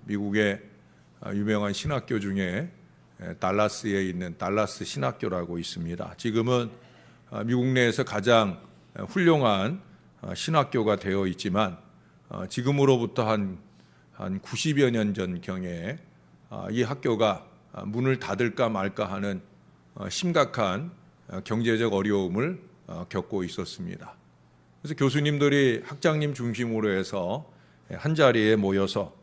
미국의 유명한 신학교 중에 달라스에 있는 달라스 신학교라고 있습니다. 지금은 미국 내에서 가장 훌륭한 신학교가 되어 있지만 지금으로부터 한 90여 년 전경에 이 학교가 문을 닫을까 말까 하는 심각한 경제적 어려움을 겪고 있었습니다. 그래서 교수님들이 학장님 중심으로 해서 한자리에 모여서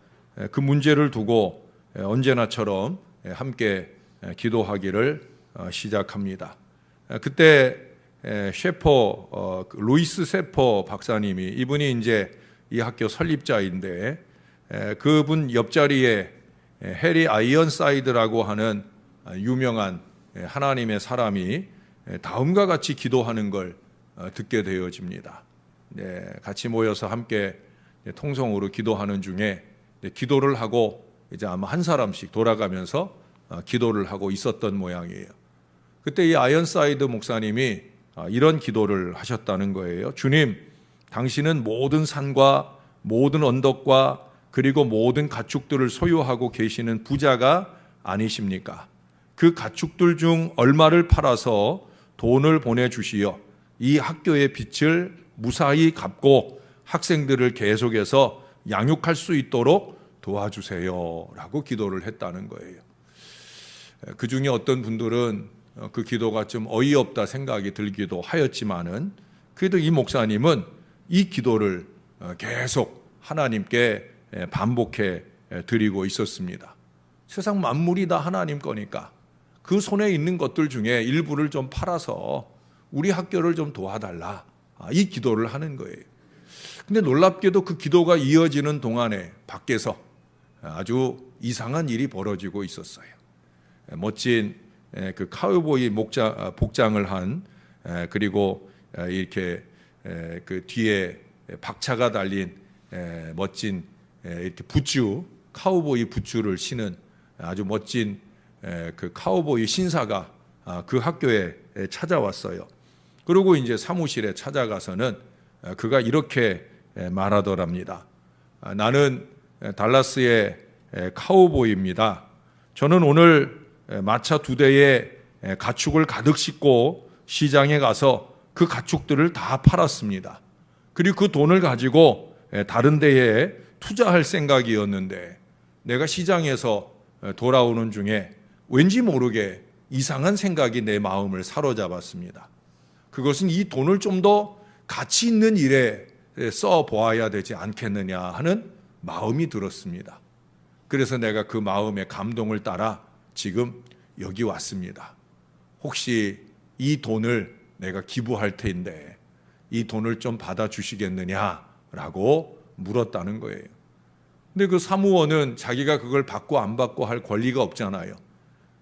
그 문제를 두고 언제나처럼 함께 기도하기를 시작합니다. 그때 루이스 셰퍼 박사님이, 이분이 이제 이 학교 설립자인데, 그분 옆자리에 해리 아이언사이드라고 하는 유명한 하나님의 사람이 다음과 같이 기도하는 걸 듣게 되어집니다. 같이 모여서 함께 통성으로 기도하는 중에 기도를 하고 이제 아마 한 사람씩 돌아가면서 기도를 하고 있었던 모양이에요. 그때 이 아이언사이드 목사님이 이런 기도를 하셨다는 거예요. 주님, 당신은 모든 산과 모든 언덕과 그리고 모든 가축들을 소유하고 계시는 부자가 아니십니까? 그 가축들 중 얼마를 팔아서 돈을 보내주시어 이 학교의 빚을 무사히 갚고 학생들을 계속해서 양육할 수 있도록 도와주세요 라고 기도를 했다는 거예요. 그 중에 어떤 분들은 그 기도가 좀 어이없다 생각이 들기도 하였지만은, 그래도 이 목사님은 이 기도를 계속 하나님께 반복해 드리고 있었습니다. 세상 만물이 다 하나님 거니까 그 손에 있는 것들 중에 일부를 좀 팔아서 우리 학교를 좀 도와달라, 이 기도를 하는 거예요. 근데 놀랍게도 그 기도가 이어지는 동안에 밖에서 아주 이상한 일이 벌어지고 있었어요. 멋진 그 카우보이 복장을 한, 그리고 이렇게 그 뒤에 박차가 달린 멋진 이렇게 부츠, 카우보이 부츠를 신은 아주 멋진 그 카우보이 신사가 그 학교에 찾아왔어요. 그리고 이제 사무실에 찾아가서는 그가 이렇게 말하더랍니다. 나는 달라스의 카우보이입니다. 저는 오늘 마차 2대에 가축을 가득 싣고 시장에 가서 그 가축들을 다 팔았습니다. 그리고 그 돈을 가지고 다른 데에 투자할 생각이었는데, 내가 시장에서 돌아오는 중에 왠지 모르게 이상한 생각이 내 마음을 사로잡았습니다. 그것은 이 돈을 좀 더 가치 있는 일에 써 보아야 되지 않겠느냐 하는 마음이 들었습니다. 그래서 내가 그 마음의 감동을 따라 지금 여기 왔습니다. 혹시 이 돈을 내가 기부할 텐데 이 돈을 좀 받아주시겠느냐라고 물었다는 거예요. 근데 그 사무원은 자기가 그걸 받고 안 받고 할 권리가 없잖아요.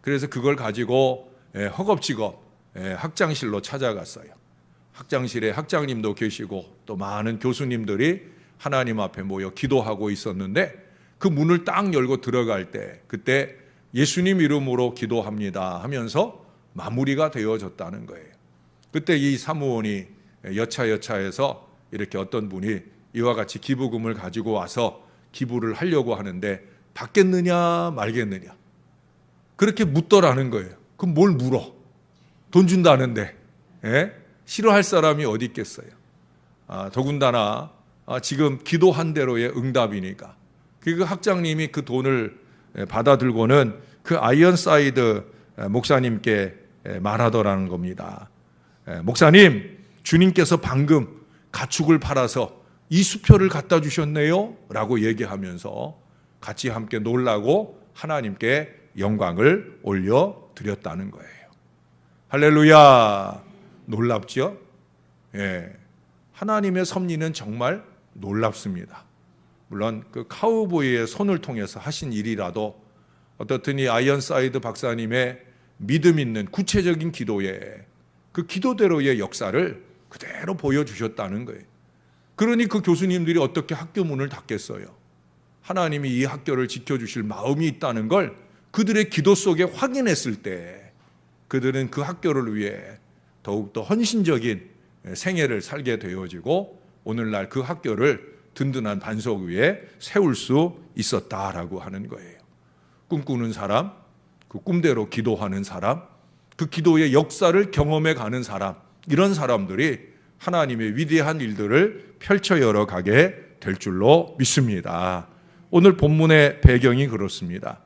그래서 그걸 가지고 허겁지겁 학장실로 찾아갔어요. 학장실에 학장님도 계시고 또 많은 교수님들이 하나님 앞에 모여 기도하고 있었는데, 그 문을 딱 열고 들어갈 때 그때 예수님 이름으로 기도합니다 하면서 마무리가 되어졌다는 거예요. 그때 이 사무원이 여차여차해서 이렇게 어떤 분이 이와 같이 기부금을 가지고 와서 기부를 하려고 하는데 받겠느냐 말겠느냐 그렇게 묻더라는 거예요. 그럼 뭘 물어? 돈 준다는데 싫어할 사람이 어디 있겠어요. 더군다나 지금 기도한 대로의 응답이니까. 그 학장님이 그 돈을 받아들고는 그 아이언사이드 목사님께 말하더라는 겁니다. 목사님, 주님께서 방금 가축을 팔아서 이 수표를 갖다 주셨네요 라고 얘기하면서 같이 함께 놀라고 하나님께 영광을 올려드렸다는 거예요. 할렐루야. 놀랍죠? 하나님의 섭리는 정말 놀랍습니다. 물론 그 카우보이의 손을 통해서 하신 일이라도 어떻든 이 아이언사이드 박사님의 믿음 있는 구체적인 기도에 그 기도대로의 역사를 그대로 보여주셨다는 거예요. 그러니 그 교수님들이 어떻게 학교 문을 닫겠어요? 하나님이 이 학교를 지켜주실 마음이 있다는 걸 그들의 기도 속에 확인했을 때 그들은 그 학교를 위해 더욱더 헌신적인 생애를 살게 되어지고 오늘날 그 학교를 든든한 반석 위에 세울 수 있었다라고 하는 거예요. 꿈꾸는 사람, 그 꿈대로 기도하는 사람, 그 기도의 역사를 경험해 가는 사람, 이런 사람들이 하나님의 위대한 일들을 펼쳐 열어가게 될 줄로 믿습니다. 오늘 본문의 배경이 그렇습니다.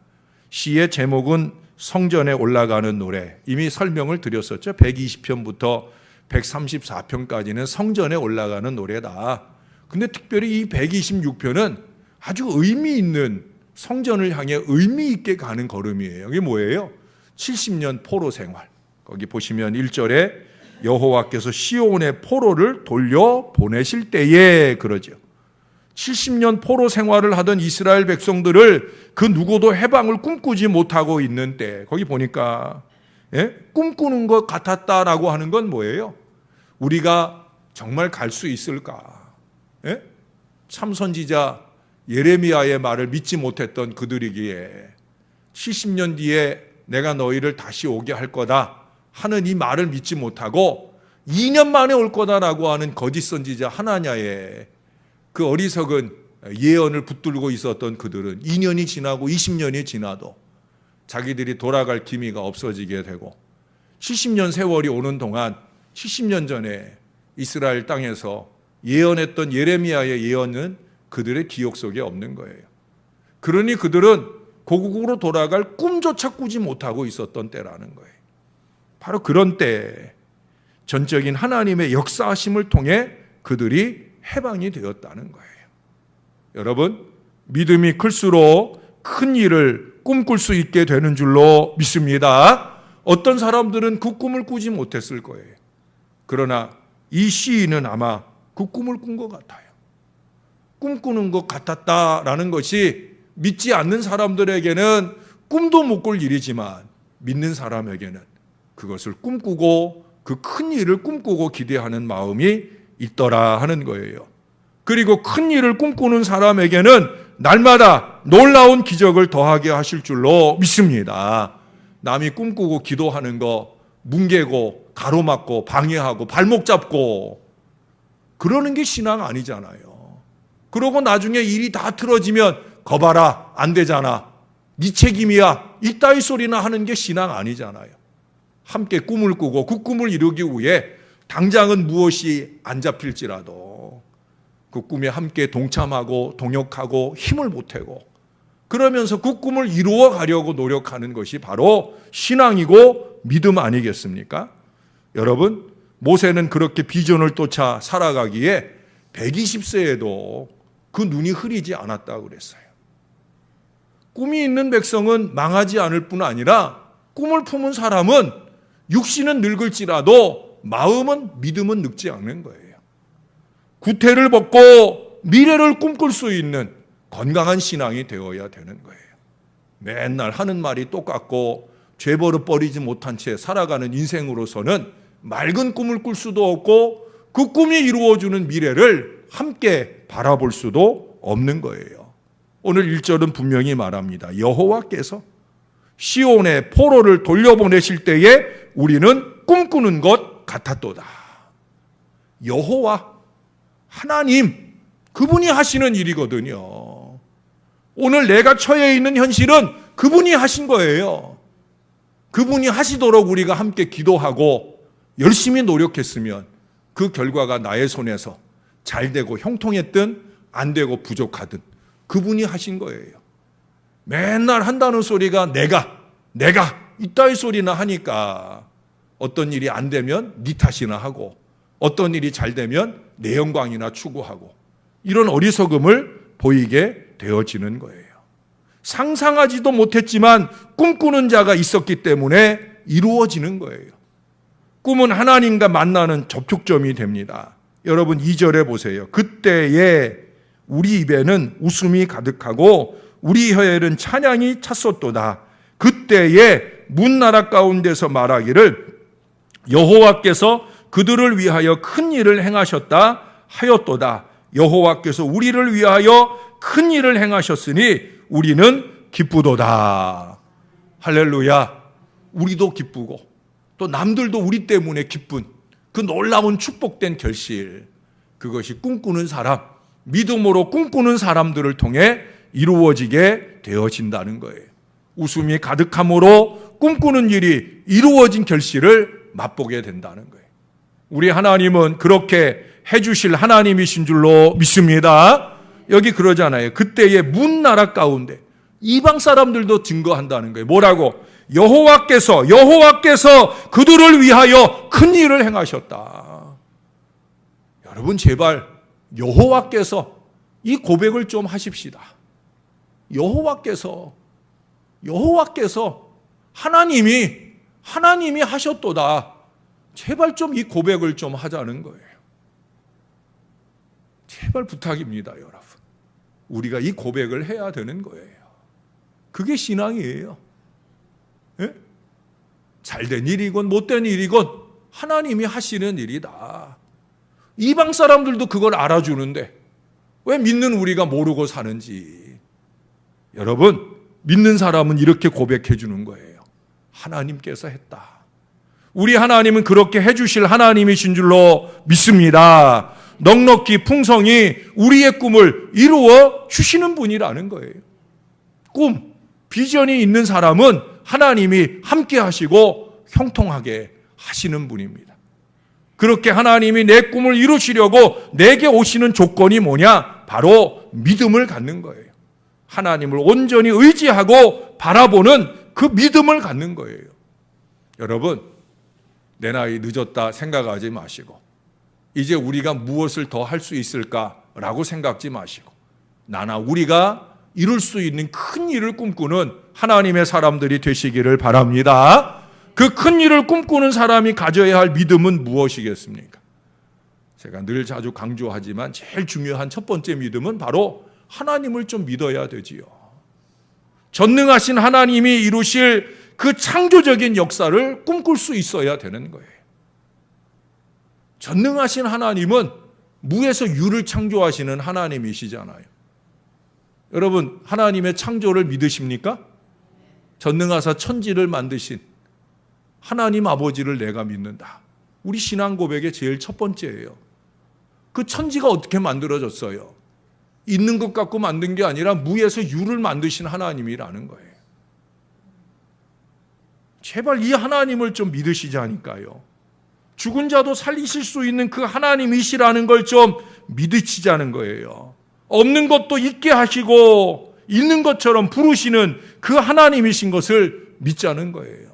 시의 제목은 성전에 올라가는 노래, 이미 설명을 드렸었죠. 120편부터 134편까지는 성전에 올라가는 노래다. 근데 특별히 이 126편은 아주 의미 있는, 성전을 향해 의미 있게 가는 걸음이에요. 이게 뭐예요? 70년 포로 생활. 거기 보시면 1절에 여호와께서 시온의 포로를 돌려 보내실 때에 그러죠. 70년 포로 생활을 하던 이스라엘 백성들을 그 누구도 해방을 꿈꾸지 못하고 있는 때, 거기 보니까 꿈꾸는 것 같았다라고 하는 건 뭐예요? 우리가 정말 갈 수 있을까? 참 선지자 예레미야의 말을 믿지 못했던 그들이기에 70년 뒤에 내가 너희를 다시 오게 할 거다 하는 이 말을 믿지 못하고 2년 만에 올 거다라고 하는 거짓 선지자 하나냐의 그 어리석은 예언을 붙들고 있었던 그들은 2년이 지나고 20년이 지나도 자기들이 돌아갈 기미가 없어지게 되고 70년 세월이 오는 동안 70년 전에 이스라엘 땅에서 예언했던 예레미야의 예언은 그들의 기억 속에 없는 거예요. 그러니 그들은 고국으로 돌아갈 꿈조차 꾸지 못하고 있었던 때라는 거예요. 바로 그런 때 전적인 하나님의 역사하심을 통해 그들이 해방이 되었다는 거예요. 여러분, 믿음이 클수록 큰 일을 꿈꿀 수 있게 되는 줄로 믿습니다. 어떤 사람들은 그 꿈을 꾸지 못했을 거예요. 그러나 이 시인은 아마 그 꿈을 꾼 것 같아요. 꿈꾸는 것 같았다라는 것이 믿지 않는 사람들에게는 꿈도 못 꿀 일이지만 믿는 사람에게는 그것을 꿈꾸고 그 큰 일을 꿈꾸고 기대하는 마음이 있더라 하는 거예요. 그리고 큰 일을 꿈꾸는 사람에게는 날마다 놀라운 기적을 더하게 하실 줄로 믿습니다. 남이 꿈꾸고 기도하는 거 뭉개고 가로막고 방해하고 발목 잡고 그러는 게 신앙 아니잖아요. 그러고 나중에 일이 다 틀어지면 거봐라 안 되잖아, 네 책임이야, 이따위 소리나 하는 게 신앙 아니잖아요. 함께 꿈을 꾸고 그 꿈을 이루기 위해 당장은 무엇이 안 잡힐지라도 그 꿈에 함께 동참하고 동역하고 힘을 보태고 그러면서 그 꿈을 이루어 가려고 노력하는 것이 바로 신앙이고 믿음 아니겠습니까? 여러분, 모세는 그렇게 비전을 쫓아 살아가기에 120세에도 그 눈이 흐리지 않았다고 그랬어요. 꿈이 있는 백성은 망하지 않을 뿐 아니라 꿈을 품은 사람은 육신은 늙을지라도 마음은, 믿음은 늙지 않는 거예요. 구태를 벗고 미래를 꿈꿀 수 있는 건강한 신앙이 되어야 되는 거예요. 맨날 하는 말이 똑같고 죄버릇 버리지 못한 채 살아가는 인생으로서는 맑은 꿈을 꿀 수도 없고 그 꿈이 이루어주는 미래를 함께 바라볼 수도 없는 거예요. 오늘 1절은 분명히 말합니다. 여호와께서 시온의 포로를 돌려보내실 때에 우리는 꿈꾸는 것 같았도다. 여호와, 하나님, 그분이 하시는 일이거든요. 오늘 내가 처해 있는 현실은 그분이 하신 거예요. 그분이 하시도록 우리가 함께 기도하고 열심히 노력했으면 그 결과가 나의 손에서 잘 되고 형통했든 안 되고 부족하든 그분이 하신 거예요. 맨날 한다는 소리가 내가 이따위 소리나 하니까 어떤 일이 안 되면 네 탓이나 하고 어떤 일이 잘 되면 내 영광이나 추구하고 이런 어리석음을 보이게 되어지는 거예요. 상상하지도 못했지만 꿈꾸는 자가 있었기 때문에 이루어지는 거예요. 꿈은 하나님과 만나는 접촉점이 됩니다. 여러분 2절에 보세요. 그때에 우리 입에는 웃음이 가득하고 우리 혀에는 찬양이 찼었도다. 그때에 문나라 가운데서 말하기를 여호와께서 그들을 위하여 큰 일을 행하셨다 하였도다. 여호와께서 우리를 위하여 큰 일을 행하셨으니 우리는 기쁘도다. 할렐루야. 우리도 기쁘고 또 남들도 우리 때문에 기쁜 그 놀라운 축복된 결실, 그것이 꿈꾸는 사람, 믿음으로 꿈꾸는 사람들을 통해 이루어지게 되어진다는 거예요. 웃음이 가득함으로 꿈꾸는 일이 이루어진 결실을 맛보게 된다는 거예요. 우리 하나님은 그렇게 해주실 하나님이신 줄로 믿습니다. 여기 그러잖아요. 그때의 문 나라 가운데 이방 사람들도 증거한다는 거예요. 뭐라고? 여호와께서 그들을 위하여 큰 일을 행하셨다. 여러분 제발 여호와께서 이 고백을 좀 하십시다. 여호와께서 하나님이 하셨도다. 제발 좀 이 고백을 좀 하자는 거예요. 제발 부탁입니다, 여러분. 우리가 이 고백을 해야 되는 거예요. 그게 신앙이에요. 예? 잘된 일이건 못된 일이건 하나님이 하시는 일이다. 이방 사람들도 그걸 알아주는데 왜 믿는 우리가 모르고 사는지. 여러분, 믿는 사람은 이렇게 고백해 주는 거예요. 하나님께서 했다. 우리 하나님은 그렇게 해주실 하나님이신 줄로 믿습니다. 넉넉히 풍성히 우리의 꿈을 이루어 주시는 분이라는 거예요. 꿈, 비전이 있는 사람은 하나님이 함께 하시고 형통하게 하시는 분입니다. 그렇게 하나님이 내 꿈을 이루시려고 내게 오시는 조건이 뭐냐? 바로 믿음을 갖는 거예요. 하나님을 온전히 의지하고 바라보는 그 믿음을 갖는 거예요. 여러분, 내 나이 늦었다 생각하지 마시고 이제 우리가 무엇을 더 할 수 있을까라고 생각지 마시고 나나 우리가 이룰 수 있는 큰 일을 꿈꾸는 하나님의 사람들이 되시기를 바랍니다. 그 큰 일을 꿈꾸는 사람이 가져야 할 믿음은 무엇이겠습니까? 제가 늘 자주 강조하지만 제일 중요한 첫 번째 믿음은 바로 하나님을 좀 믿어야 되지요. 전능하신 하나님이 이루실 그 창조적인 역사를 꿈꿀 수 있어야 되는 거예요. 전능하신 하나님은 무에서 유를 창조하시는 하나님이시잖아요. 여러분, 하나님의 창조를 믿으십니까? 전능하사 천지를 만드신 하나님 아버지를 내가 믿는다. 우리 신앙 고백의 제일 첫 번째예요. 그 천지가 어떻게 만들어졌어요? 있는 것 갖고 만든 게 아니라 무에서 유를 만드신 하나님이라는 거예요. 제발 이 하나님을 좀 믿으시자니까요. 죽은 자도 살리실 수 있는 그 하나님이시라는 걸 좀 믿으시자는 거예요. 없는 것도 있게 하시고 있는 것처럼 부르시는 그 하나님이신 것을 믿자는 거예요.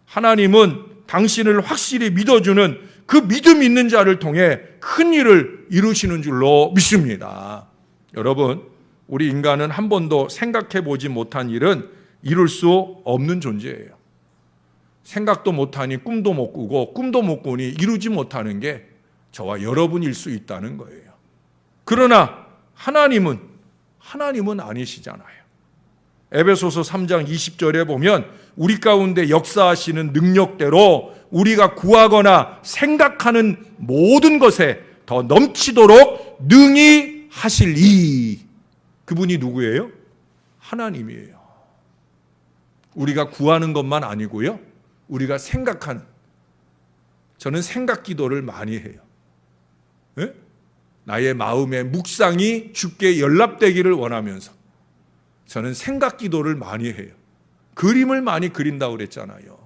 하나님은 당신을 확실히 믿어주는 그 믿음 있는 자를 통해 큰 일을 이루시는 줄로 믿습니다. 여러분, 우리 인간은 한 번도 생각해 보지 못한 일은 이룰 수 없는 존재예요. 생각도 못하니 꿈도 못 꾸고 꿈도 못 꾸니 이루지 못하는 게 저와 여러분일 수 있다는 거예요. 그러나 하나님은 아니시잖아요. 에베소서 3장 20절에 보면 우리 가운데 역사하시는 능력대로 우리가 구하거나 생각하는 모든 것에 더 넘치도록 능히 하실 이. 그분이 누구예요? 하나님이에요. 우리가 구하는 것만 아니고요. 우리가 생각하는, 저는 생각 기도를 많이 해요. 네? 나의 마음의 묵상이 주께 연락되기를 원하면서 저는 생각 기도를 많이 해요. 그림을 많이 그린다고 그랬잖아요.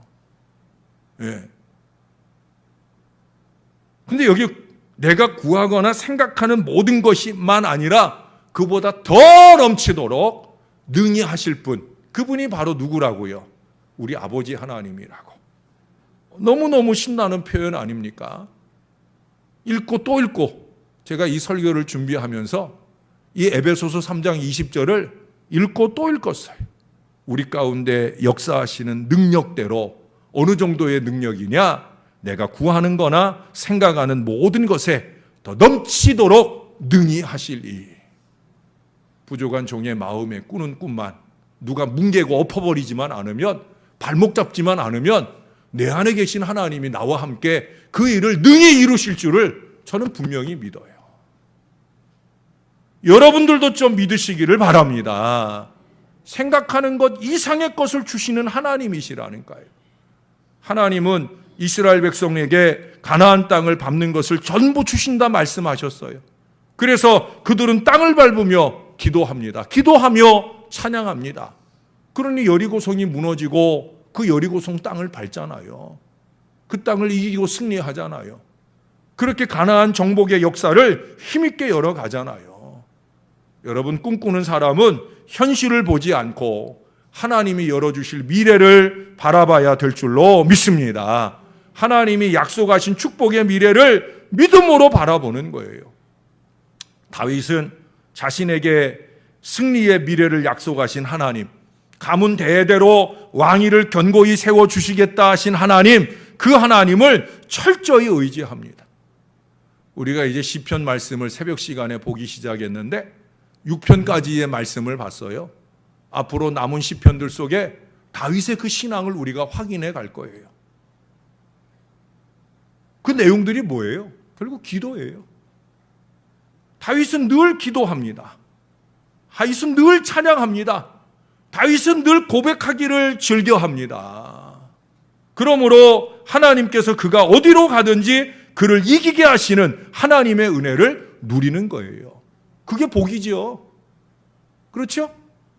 네. 근데 여기 내가 구하거나 생각하는 모든 것이만 아니라 그보다 더 넘치도록 능히 하실 분, 그분이 바로 누구라고요? 우리 아버지 하나님이라고. 너무너무 신나는 표현 아닙니까? 읽고 또 읽고 제가 이 설교를 준비하면서 이 에베소서 3장 20절을 읽고 또 읽었어요. 우리 가운데 역사하시는 능력대로 어느 정도의 능력이냐? 내가 구하는 거나 생각하는 모든 것에 더 넘치도록 능히 하실 이. 부족한 종의 마음에 꾸는 꿈만 누가 뭉개고 엎어버리지만 않으면, 발목 잡지만 않으면 내 안에 계신 하나님이 나와 함께 그 일을 능히 이루실 줄을 저는 분명히 믿어요. 여러분들도 좀 믿으시기를 바랍니다. 생각하는 것 이상의 것을 주시는 하나님이시라니까요. 하나님은 이스라엘 백성에게 가나안 땅을 밟는 것을 전부 주신다 말씀하셨어요. 그래서 그들은 땅을 밟으며 기도합니다. 기도하며 찬양합니다. 그러니 여리고성이 무너지고 그 여리고성 땅을 밟잖아요. 그 땅을 이기고 승리하잖아요. 그렇게 가나안 정복의 역사를 힘있게 열어가잖아요. 여러분, 꿈꾸는 사람은 현실을 보지 않고 하나님이 열어주실 미래를 바라봐야 될 줄로 믿습니다. 하나님이 약속하신 축복의 미래를 믿음으로 바라보는 거예요. 다윗은 자신에게 승리의 미래를 약속하신 하나님, 가문 대대로 왕위를 견고히 세워주시겠다 하신 하나님, 그 하나님을 철저히 의지합니다. 우리가 이제 시편 말씀을 새벽 시간에 보기 시작했는데 6편까지의 말씀을 봤어요. 앞으로 남은 시편들 속에 다윗의 그 신앙을 우리가 확인해 갈 거예요. 그 내용들이 뭐예요? 결국 기도예요. 다윗은 늘 기도합니다. 다윗은 늘 찬양합니다. 다윗은 늘 고백하기를 즐겨합니다. 그러므로 하나님께서 그가 어디로 가든지 그를 이기게 하시는 하나님의 은혜를 누리는 거예요. 그게 복이죠. 그렇죠?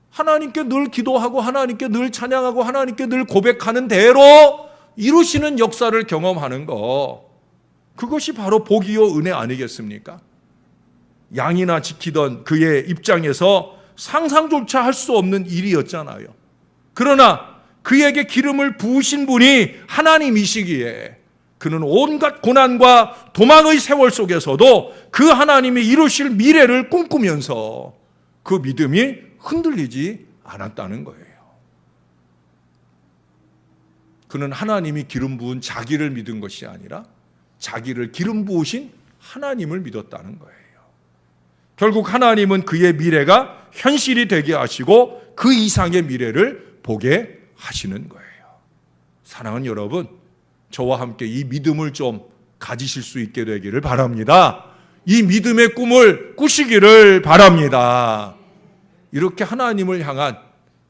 하나님께 늘 기도하고 하나님께 늘 찬양하고 하나님께 늘 고백하는 대로 이루시는 역사를 경험하는 거, 그것이 바로 복이요 은혜 아니겠습니까? 양이나 지키던 그의 입장에서 상상조차 할 수 없는 일이었잖아요. 그러나 그에게 기름을 부으신 분이 하나님이시기에 그는 온갖 고난과 도망의 세월 속에서도 그 하나님이 이루실 미래를 꿈꾸면서 그 믿음이 흔들리지 않았다는 거예요. 그는 하나님이 기름 부은 자기를 믿은 것이 아니라 자기를 기름 부으신 하나님을 믿었다는 거예요. 결국 하나님은 그의 미래가 현실이 되게 하시고 그 이상의 미래를 보게 하시는 거예요. 사랑하는 여러분, 저와 함께 이 믿음을 좀 가지실 수 있게 되기를 바랍니다. 이 믿음의 꿈을 꾸시기를 바랍니다. 이렇게 하나님을 향한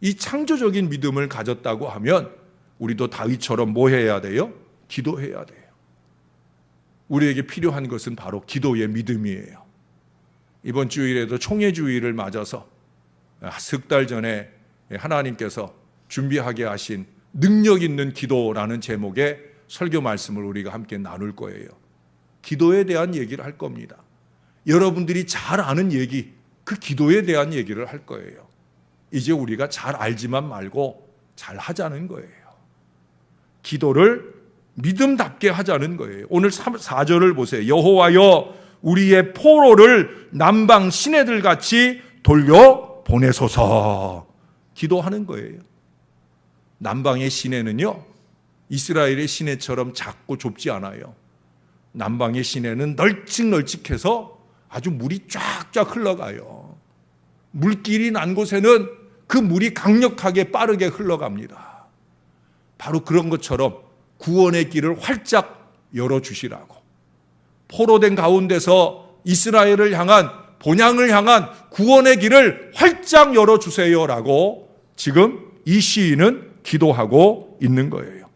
이 창조적인 믿음을 가졌다고 하면 우리도 다윗처럼 뭐 해야 돼요? 기도해야 돼요. 우리에게 필요한 것은 바로 기도의 믿음이에요. 이번 주일에도 총회주의를 맞아서 석 달 전에 하나님께서 준비하게 하신 능력 있는 기도라는 제목의 설교 말씀을 우리가 함께 나눌 거예요. 기도에 대한 얘기를 할 겁니다. 여러분들이 잘 아는 얘기, 그 기도에 대한 얘기를 할 거예요. 이제 우리가 잘 알지만 말고 잘 하자는 거예요. 기도를 믿음답게 하자는 거예요. 오늘 4절을 보세요. 여호와여 우리의 포로를 남방 시내들 같이 돌려 보내소서. 기도하는 거예요. 남방의 시내는요, 이스라엘의 시내처럼 작고 좁지 않아요. 남방의 시내는 널찍널찍해서 아주 물이 쫙쫙 흘러가요. 물길이 난 곳에는 그 물이 강력하게 빠르게 흘러갑니다. 바로 그런 것처럼 구원의 길을 활짝 열어주시라고, 포로된 가운데서 이스라엘을 향한, 본향을 향한 구원의 길을 활짝 열어주세요라고 지금 이 시인은 기도하고 있는 거예요.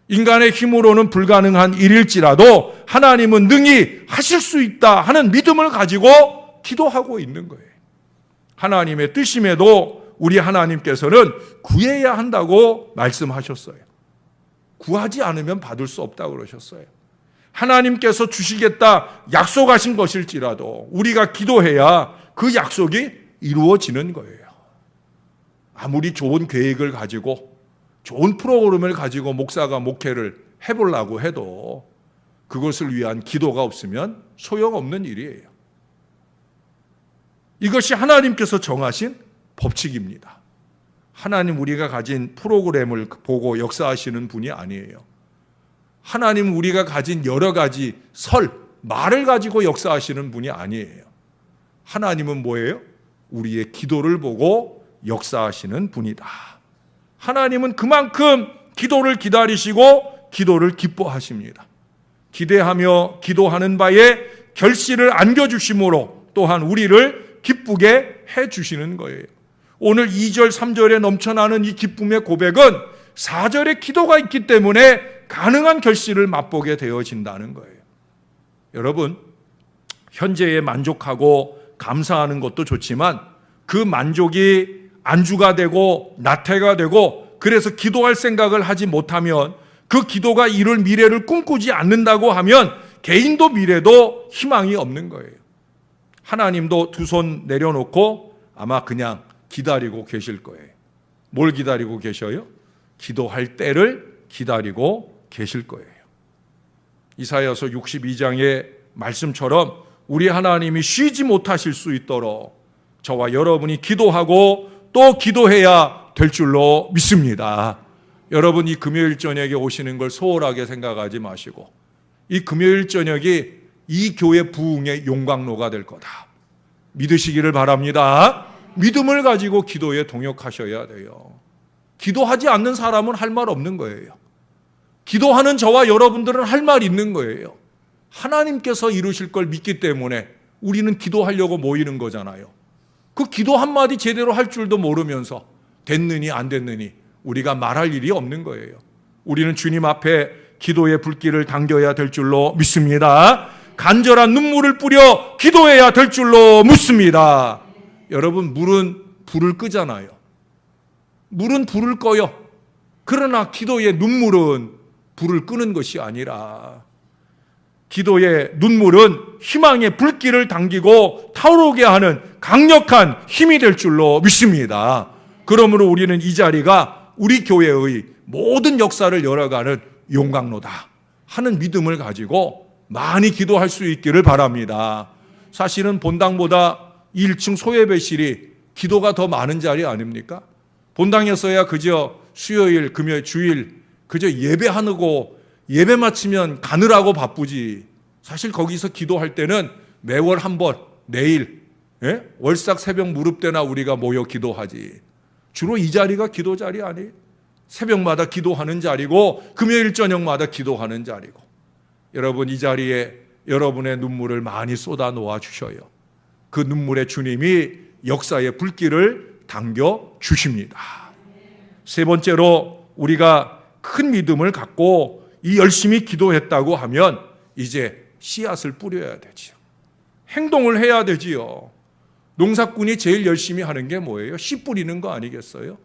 인간의 힘으로는 불가능한 일일지라도 하나님은 능히 하실 수 있다 하는 믿음을 가지고 기도하고 있는 거예요. 하나님의 뜻임에도 우리 하나님께서는 구해야 한다고 말씀하셨어요. 구하지 않으면 받을 수 없다고 그러셨어요. 하나님께서 주시겠다 약속하신 것일지라도 우리가 기도해야 그 약속이 이루어지는 거예요. 아무리 좋은 계획을 가지고 좋은 프로그램을 가지고 목사가 목회를 해보려고 해도 그것을 위한 기도가 없으면 소용없는 일이에요. 이것이 하나님께서 정하신 법칙입니다. 하나님 우리가 가진 프로그램을 보고 역사하시는 분이 아니에요. 하나님 우리가 가진 여러 가지 말을 가지고 역사하시는 분이 아니에요. 하나님은 뭐예요? 우리의 기도를 보고 역사하시는 분이다. 하나님은 그만큼 기도를 기다리시고 기도를 기뻐하십니다. 기대하며 기도하는 바에 결실을 안겨주심으로 또한 우리를 기쁘게 해주시는 거예요. 오늘 2절, 3절에 넘쳐나는 이 기쁨의 고백은 4절에 기도가 있기 때문에 가능한 결실을 맛보게 되어진다는 거예요. 여러분, 현재에 만족하고 감사하는 것도 좋지만 그 만족이 안주가 되고 나태가 되고 그래서 기도할 생각을 하지 못하면 그 기도가 이룰 미래를 꿈꾸지 않는다고 하면 개인도 미래도 희망이 없는 거예요. 하나님도 두 손 내려놓고 아마 그냥 기다리고 계실 거예요. 뭘 기다리고 계셔요? 기도할 때를 기다리고 계실 거예요. 이사야서 62장의 말씀처럼 우리 하나님이 쉬지 못하실 수 있도록 저와 여러분이 기도하고 또 기도해야 될 줄로 믿습니다. 여러분, 이 금요일 저녁에 오시는 걸 소홀하게 생각하지 마시고 이 금요일 저녁이 이 교회 부흥의 용광로가 될 거다 믿으시기를 바랍니다. 믿음을 가지고 기도에 동역하셔야 돼요. 기도하지 않는 사람은 할 말 없는 거예요. 기도하는 저와 여러분들은 할 말 있는 거예요. 하나님께서 이루실 걸 믿기 때문에 우리는 기도하려고 모이는 거잖아요. 그 기도 한마디 제대로 할 줄도 모르면서 됐느니 안 됐느니 우리가 말할 일이 없는 거예요. 우리는 주님 앞에 기도의 불길을 당겨야 될 줄로 믿습니다. 간절한 눈물을 뿌려 기도해야 될 줄로 믿습니다. 여러분, 물은 불을 끄잖아요. 물은 불을 꺼요. 그러나 기도의 눈물은 불을 끄는 것이 아니라 기도의 눈물은 희망의 불길을 당기고 타오르게 하는 강력한 힘이 될 줄로 믿습니다. 그러므로 우리는 이 자리가 우리 교회의 모든 역사를 열어가는 용광로다 하는 믿음을 가지고 많이 기도할 수 있기를 바랍니다. 사실은 본당보다 1층 소예배실이 기도가 더 많은 자리 아닙니까? 본당에서야 그저 수요일, 금요일, 주일 그저 예배하고 예배 마치면 가느라고 바쁘지. 사실 거기서 기도할 때는 매월 한 번, 내일 월삭 새벽 무릎 때나 우리가 모여 기도하지. 주로 이 자리가 기도 자리 아니에요? 새벽마다 기도하는 자리고 금요일 저녁마다 기도하는 자리고. 여러분, 이 자리에 여러분의 눈물을 많이 쏟아 놓아 주셔요. 그 눈물에 주님이 역사의 불길을 당겨 주십니다. 세 번째로 우리가 큰 믿음을 갖고 이 열심히 기도했다고 하면 이제 씨앗을 뿌려야 되지요. 행동을 해야 되지요. 농사꾼이 제일 열심히 하는 게 뭐예요? 씨 뿌리는 거 아니겠어요?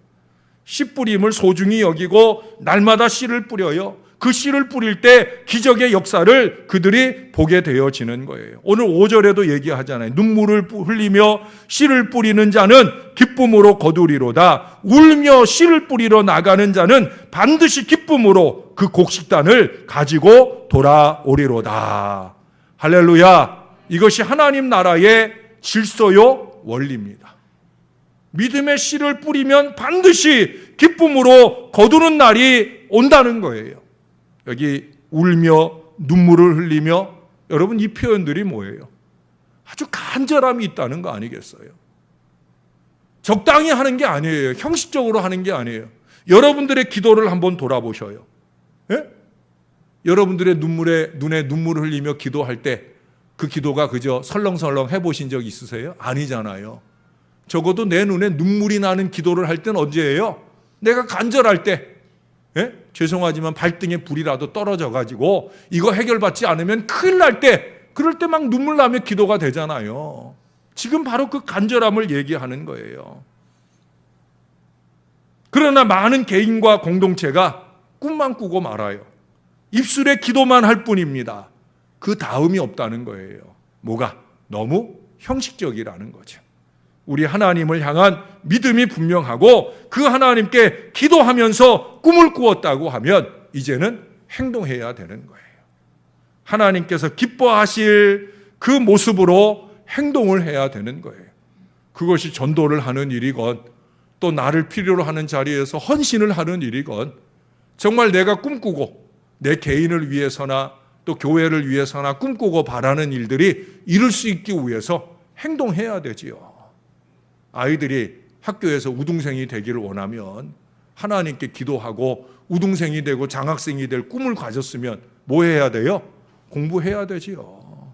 씨 뿌림을 소중히 여기고 날마다 씨를 뿌려요. 그 씨를 뿌릴 때 기적의 역사를 그들이 보게 되어지는 거예요. 오늘 5절에도 얘기하잖아요. 눈물을 흘리며 씨를 뿌리는 자는 기쁨으로 거두리로다. 울며 씨를 뿌리러 나가는 자는 반드시 기쁨으로 그 곡식단을 가지고 돌아오리로다. 할렐루야. 이것이 하나님 나라의 질서요 원리입니다. 믿음의 씨를 뿌리면 반드시 기쁨으로 거두는 날이 온다는 거예요. 여기 울며 눈물을 흘리며, 여러분 이 표현들이 뭐예요? 아주 간절함이 있다는 거 아니겠어요? 적당히 하는 게 아니에요. 형식적으로 하는 게 아니에요. 여러분들의 기도를 한번 돌아보셔요. 예? 여러분들의 눈에 눈물을 흘리며 기도할 때 그 기도가 그저 설렁설렁 해보신 적 있으세요? 아니잖아요. 적어도 내 눈에 눈물이 나는 기도를 할 때는 언제예요? 내가 간절할 때. 예? 죄송하지만 발등에 불이라도 떨어져가지고 이거 해결받지 않으면 큰일 날 때, 그럴 때 막 눈물 나며 기도가 되잖아요. 지금 바로 그 간절함을 얘기하는 거예요. 그러나 많은 개인과 공동체가 꿈만 꾸고 말아요. 입술에 기도만 할 뿐입니다. 그 다음이 없다는 거예요. 뭐가? 너무 형식적이라는 거죠. 우리 하나님을 향한 믿음이 분명하고 그 하나님께 기도하면서 꿈을 꾸었다고 하면 이제는 행동해야 되는 거예요. 하나님께서 기뻐하실 그 모습으로 행동을 해야 되는 거예요. 그것이 전도를 하는 일이건 또 나를 필요로 하는 자리에서 헌신을 하는 일이건 정말 내가 꿈꾸고 내 개인을 위해서나 또 교회를 위해서나 꿈꾸고 바라는 일들이 이룰 수 있기 위해서 행동해야 되지요. 아이들이 학교에서 우등생이 되기를 원하면 하나님께 기도하고 우등생이 되고 장학생이 될 꿈을 가졌으면 뭐 해야 돼요? 공부해야 되지요.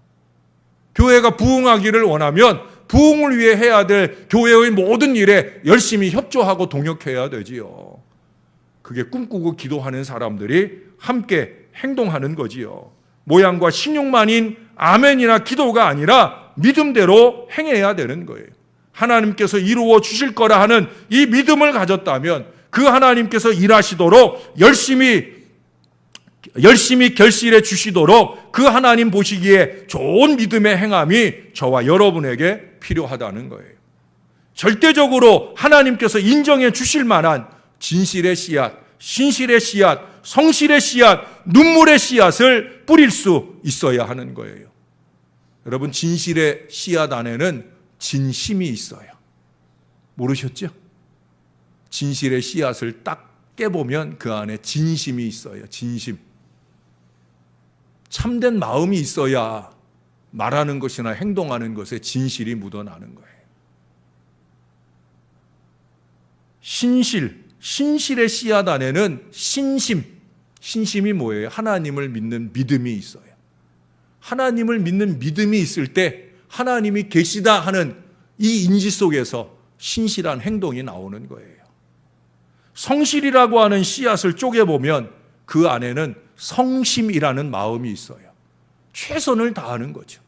교회가 부흥하기를 원하면 부흥을 위해 해야 될 교회의 모든 일에 열심히 협조하고 동역해야 되지요. 그게 꿈꾸고 기도하는 사람들이 함께 행동하는 거지요. 모양과 신용만인 아멘이나 기도가 아니라 믿음대로 행해야 되는 거예요. 하나님께서 이루어 주실 거라 하는 이 믿음을 가졌다면 그 하나님께서 일하시도록 열심히 결실해 주시도록 그 하나님 보시기에 좋은 믿음의 행함이 저와 여러분에게 필요하다는 거예요. 절대적으로 하나님께서 인정해 주실 만한 진실의 씨앗, 신실의 씨앗, 성실의 씨앗, 눈물의 씨앗을 뿌릴 수 있어야 하는 거예요. 여러분, 진실의 씨앗 안에는 진심이 있어요. 모르셨죠? 진실의 씨앗을 딱 깨보면 그 안에 진심이 있어요. 진심. 참된 마음이 있어야 말하는 것이나 행동하는 것에 진실이 묻어나는 거예요. 신실의 씨앗 안에는 신심이 뭐예요? 하나님을 믿는 믿음이 있어요. 하나님을 믿는 믿음이 있을 때 하나님이 계시다 하는 이 인지 속에서 신실한 행동이 나오는 거예요. 성실이라고 하는 씨앗을 쪼개보면 그 안에는 성심이라는 마음이 있어요. 최선을 다하는 거죠.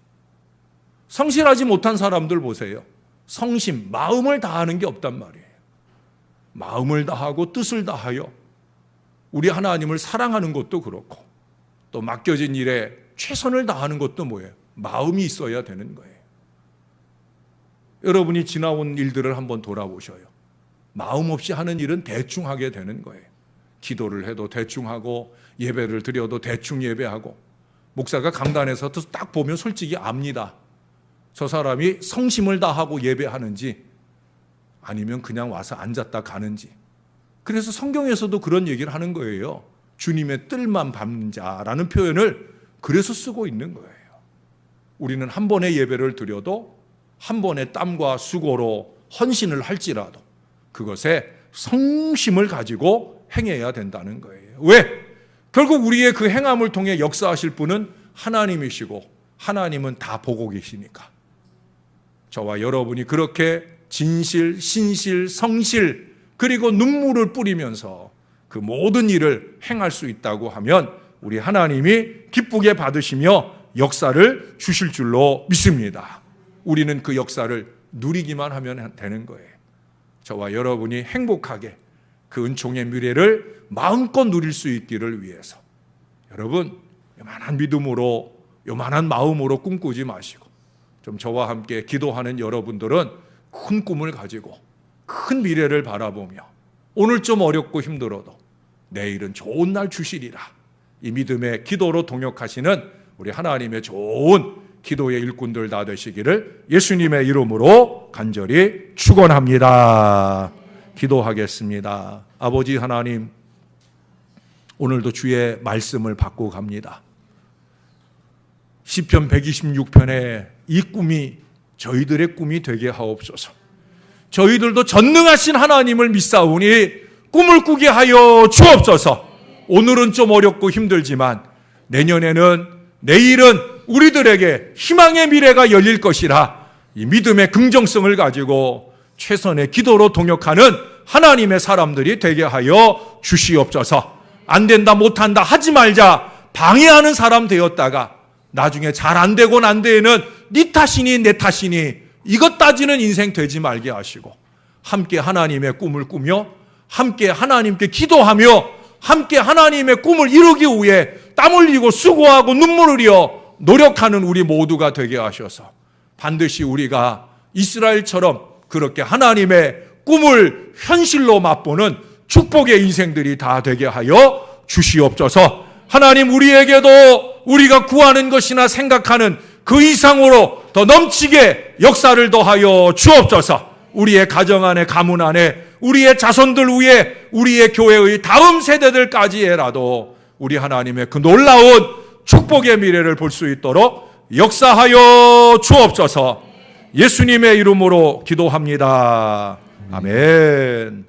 성실하지 못한 사람들 보세요. 성심, 마음을 다하는 게 없단 말이에요. 마음을 다하고 뜻을 다하여 우리 하나님을 사랑하는 것도 그렇고 또 맡겨진 일에 최선을 다하는 것도 뭐예요? 마음이 있어야 되는 거예요. 여러분이 지나온 일들을 한번 돌아보셔요. 마음 없이 하는 일은 대충 하게 되는 거예요. 기도를 해도 대충 하고 예배를 드려도 대충 예배하고 목사가 강단에서 딱 보면 솔직히 압니다. 저 사람이 성심을 다하고 예배하는지 아니면 그냥 와서 앉았다 가는지. 그래서 성경에서도 그런 얘기를 하는 거예요. 주님의 뜰만 밟는 자라는 표현을 그래서 쓰고 있는 거예요. 우리는 한 번의 예배를 드려도 한 번의 땀과 수고로 헌신을 할지라도 그것에 성심을 가지고 행해야 된다는 거예요. 왜? 결국 우리의 그 행함을 통해 역사하실 분은 하나님이시고 하나님은 다 보고 계시니까 저와 여러분이 그렇게 진실, 신실, 성실 그리고 눈물을 뿌리면서 그 모든 일을 행할 수 있다고 하면 우리 하나님이 기쁘게 받으시며 역사를 주실 줄로 믿습니다. 우리는 그 역사를 누리기만 하면 되는 거예요. 저와 여러분이 행복하게 그 은총의 미래를 마음껏 누릴 수 있기를 위해서 여러분 요만한 믿음으로 요만한 마음으로 꿈꾸지 마시고 좀 저와 함께 기도하는 여러분들은 큰 꿈을 가지고 큰 미래를 바라보며 오늘 좀 어렵고 힘들어도 내일은 좋은 날 주시리라 이 믿음의 기도로 동역하시는 우리 하나님의 좋은 기도의 일꾼들 다 되시기를 예수님의 이름으로 간절히 축원합니다. 기도하겠습니다. 아버지 하나님, 오늘도 주의 말씀을 받고 갑니다. 시편 126편의 이 꿈이 저희들의 꿈이 되게 하옵소서. 저희들도 전능하신 하나님을 믿사오니 꿈을 꾸게 하여 주옵소서. 오늘은 좀 어렵고 힘들지만 내일은 우리들에게 희망의 미래가 열릴 것이라 이 믿음의 긍정성을 가지고 최선의 기도로 동역하는 하나님의 사람들이 되게 하여 주시옵소서. 안 된다 못한다 하지 말자 방해하는 사람 되었다가 나중에 잘 안 되고 난 데에는 네 탓이니 내 탓이니 이것 따지는 인생 되지 말게 하시고 함께 하나님의 꿈을 꾸며 함께 하나님께 기도하며 함께 하나님의 꿈을 이루기 위해 땀 흘리고 수고하고 눈물 흘려 노력하는 우리 모두가 되게 하셔서 반드시 우리가 이스라엘처럼 그렇게 하나님의 꿈을 현실로 맛보는 축복의 인생들이 다 되게 하여 주시옵소서. 하나님, 우리에게도 우리가 구하는 것이나 생각하는 그 이상으로 더 넘치게 역사를 더하여 주옵소서. 우리의 가정 안에, 가문 안에, 우리의 자손들 위에, 우리의 교회의 다음 세대들까지라도 우리 하나님의 그 놀라운 축복의 미래를 볼 수 있도록 역사하여 주옵소서. 예수님의 이름으로 기도합니다. 아멘.